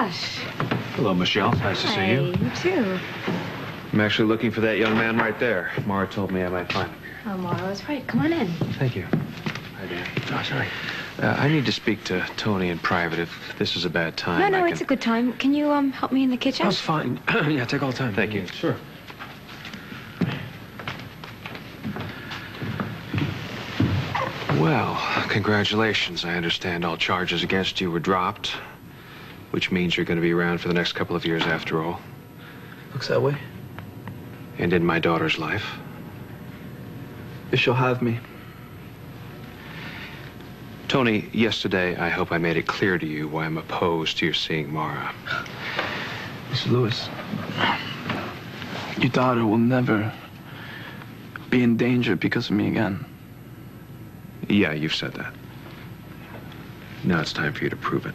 Josh. Hello, Michelle. Nice to see you. You too. I'm actually looking for that young man right there. Marah told me I might find him here. Oh, Marah was right. Come on in. Thank you. Hi, Dan. Oh, sorry. I need to speak to Tony in private. If this is a bad time, No, it's a good time. Can you help me in the kitchen? That's fine. Yeah, take all the time. Thank you. Sure. Well, congratulations. I understand all charges against you were dropped, which means you're going to be around for the next couple of years after all. Looks that way. And in my daughter's life. If she'll have me. Tony, yesterday I hope I made it clear to you why I'm opposed to your seeing Marah. Mr. Lewis, your daughter will never be in danger because of me again. Yeah, you've said that. Now it's time for you to prove it.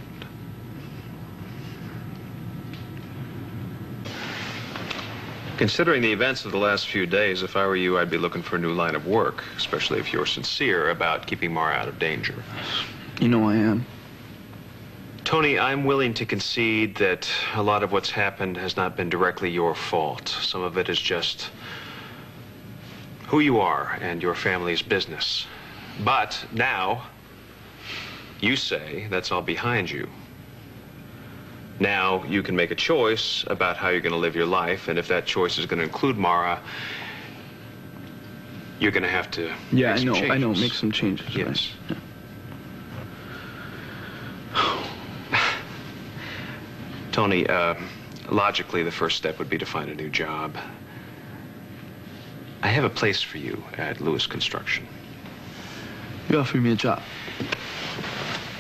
Considering the events of the last few days, if I were you, I'd be looking for a new line of work, especially if you're sincere about keeping Marah out of danger. You know I am. Tony, I'm willing to concede that a lot of what's happened has not been directly your fault. Some of it is just who you are and your family's business. But now, you say that's all behind you. Now you can make a choice about how you're going to live your life, and if that choice is going to include Marah, you're going to have to Yeah, make some changes. I know, make some changes. Yes. Right? Yeah. Tony, logically, the first step would be to find a new job. I have a place for you at Lewis Construction. You offered me a job.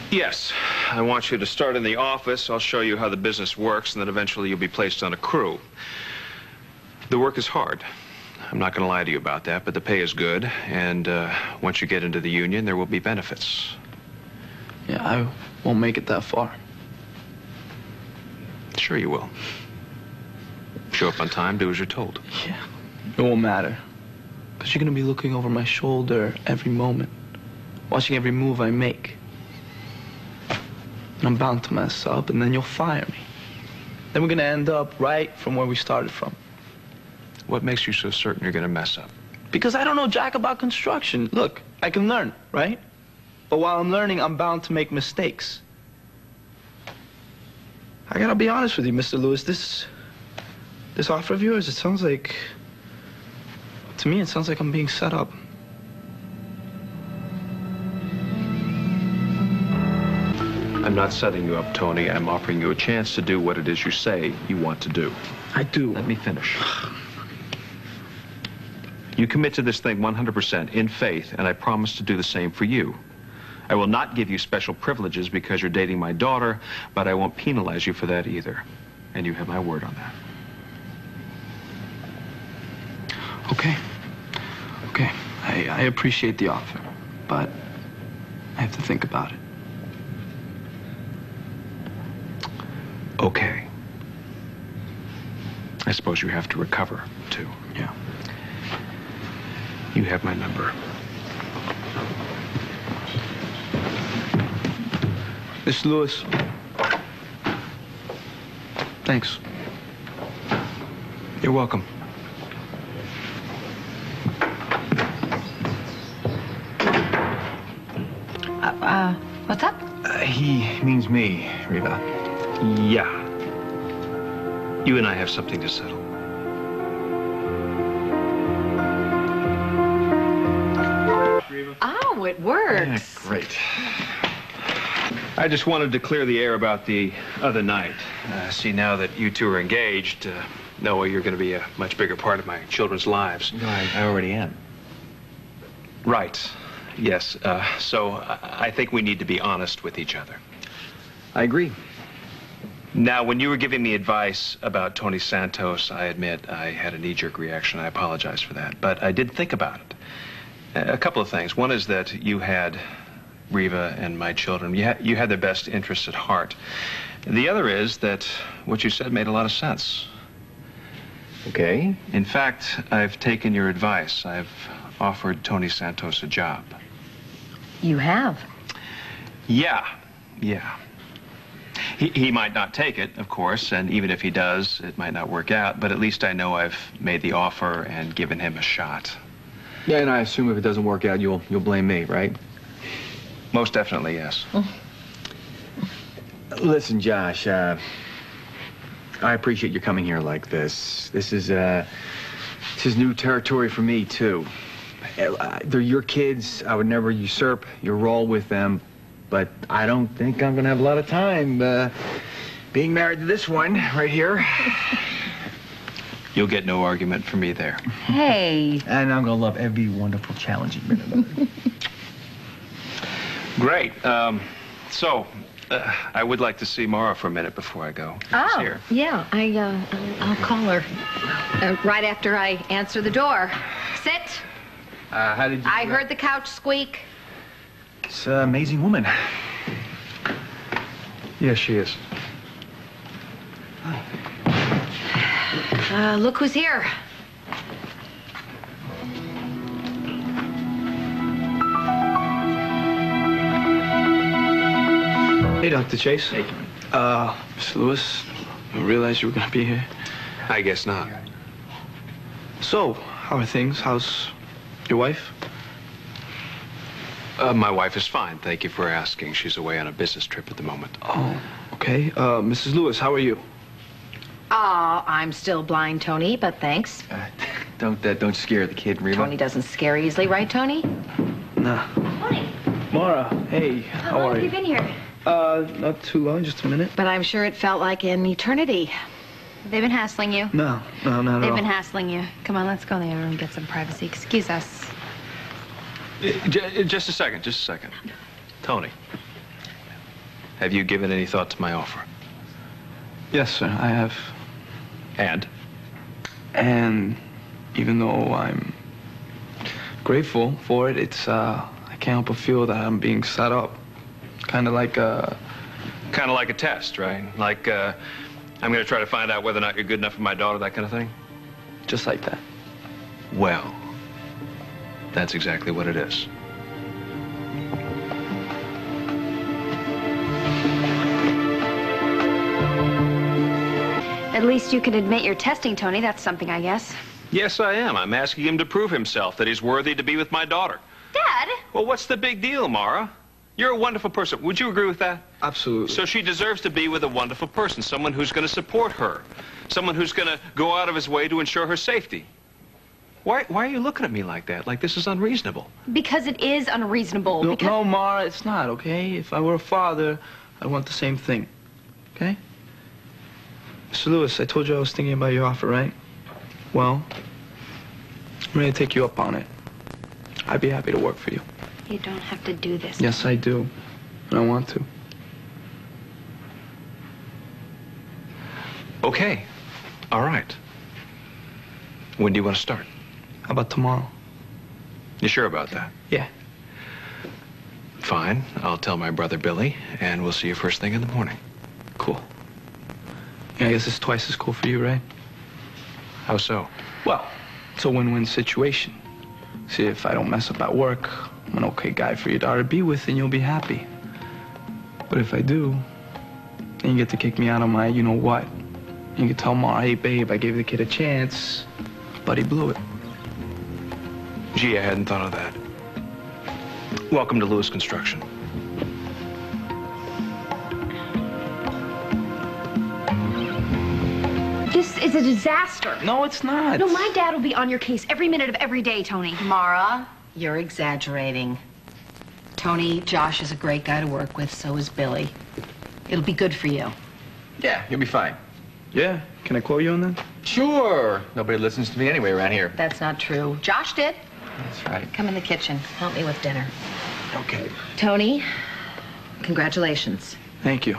Yes. I want you to start in the office. I'll show you how the business works, and then eventually you'll be placed on a crew. The work is hard. I'm not going to lie to you about that, but the pay is good, and once you get into the union, there will be benefits. Yeah, I won't make it that far. Sure you will. Show up on time, do as you're told. Yeah, it won't matter. Because you're going to be looking over my shoulder every moment, watching every move I make. I'm bound to mess up, and then you'll fire me. Then we're going to end up right from where we started from. What makes you so certain you're going to mess up? Because I don't know jack about construction. Look, I can learn, right? But while I'm learning, I'm bound to make mistakes. I gotta be honest with you, Mr. Lewis. This offer of yours, it sounds like... To me, it sounds like I'm being set up. I'm not setting you up, Tony. I'm offering you a chance to do what it is you say you want to do. I do. Let me finish. You commit to this thing 100% in faith, and I promise to do the same for you. I will not give you special privileges because you're dating my daughter, but I won't penalize you for that either. And you have my word on that. Okay. Okay. I appreciate the offer, but I have to think about it. Okay. I suppose you have to recover, too. Yeah. You have my number. Mr. Lewis. Thanks. You're welcome. What's up? He means me, Reva. Yeah. You and I have something to settle. Oh, it works. Yeah, great. I just wanted to clear the air about the other night. See, now that you two are engaged, Noah, you're going to be a much bigger part of my children's lives. No, I already am. Right. Yes. So I think we need to be honest with each other. I agree. Now, when you were giving me advice about Tony Santos, I admit I had a knee-jerk reaction. I apologize for that. But I did think about it. A couple of things. One is that you had Reva and my children. You had their best interests at heart. The other is that what you said made a lot of sense. Okay. In fact, I've taken your advice. I've offered Tony Santos a job. You have? Yeah. He might not take it, of course, and even if he does, it might not work out, but at least I know I've made the offer and given him a shot. Yeah, and I assume if it doesn't work out, you'll blame me, right? Most definitely, yes. Listen, Josh, I appreciate you coming here like this. This is new territory for me, too. They're your kids. I would never usurp your role with them, but I don't think I'm gonna have a lot of time being married to this one right here. You'll get no argument from me there. Hey. And I'm gonna love every wonderful, challenging minute of it. Great. I would like to see Marah for a minute before I go. She's Oh, here. yeah. I'll call her right after I answer the door. Sit. How did you... I heard the couch squeak. It's an amazing woman. Yes, she is. Look who's here. Hey, Dr. Chase. Hey. Mr. Lewis, I realized you were gonna be here. I guess not. So, how are things? How's your wife? My wife is fine. Thank you for asking. She's away on a business trip at the moment. Oh, okay. Mrs. Lewis, how are you? Oh, I'm still blind, Tony, but thanks. Don't scare the kid, Reba. Tony doesn't scare easily, right, Tony? Nah. Tony, Marah, hey, how long are have you you? been here? Not too long, just a minute. But I'm sure it felt like an eternity. They've been hassling you. No, not at They've all. been hassling you. Come on, let's go in the other room and get some privacy. Excuse us. Just a second. Tony, have you given any thought to my offer? Yes, sir, I have. And? And even though I'm grateful for it, I can't help but feel that I'm being set up. Kind of like a test, right? Like, I'm going to try to find out whether or not you're good enough for my daughter, that kind of thing? just like that. Well, that's exactly what it is. At least you can admit you're testing, Tony. That's something, I guess. Yes, I am. I'm asking him to prove himself, that he's worthy to be with my daughter. Dad? Well, what's the big deal, Marah? You're a wonderful person. Would you agree with that? Absolutely. So she deserves to be with a wonderful person, someone who's going to support her, someone who's going to go out of his way to ensure her safety. Why are you looking at me like that? Like this is unreasonable? Because it is unreasonable. No, because... no, Marah, it's not, okay? If I were a father, I'd want the same thing, okay? Mr. Lewis, I told you I was thinking about your offer, right? Well, I'm ready to take you up on it. I'd be happy to work for you. You don't have to do this. Yes, I do. And I want to. Okay. All right. When do you want to start? How about tomorrow? You sure about that? Yeah. Fine. I'll tell my brother Billy, and we'll see you first thing in the morning. Cool. Yeah, I guess it's twice as cool for you, right? How so? Well, it's a win-win situation. See, if I don't mess up at work, I'm an okay guy for your daughter to be with, and you'll be happy. But if I do, then you get to kick me out of my you-know-what. You can tell Marah, hey, babe, I gave the kid a chance, but he blew it. Gee, I hadn't thought of that. Welcome to Lewis Construction. This is a disaster. No, it's not. No, my dad will be on your case every minute of every day, Tony. Marah, you're exaggerating. Tony, Josh is a great guy to work with, so is Billy. It'll be good for you. Yeah, you'll be fine. Yeah, can I quote you on that? Sure. Nobody listens to me anyway around here. That's not true. Josh did. That's right. Come in the kitchen. Help me with dinner. Okay. Tony, congratulations. Thank you.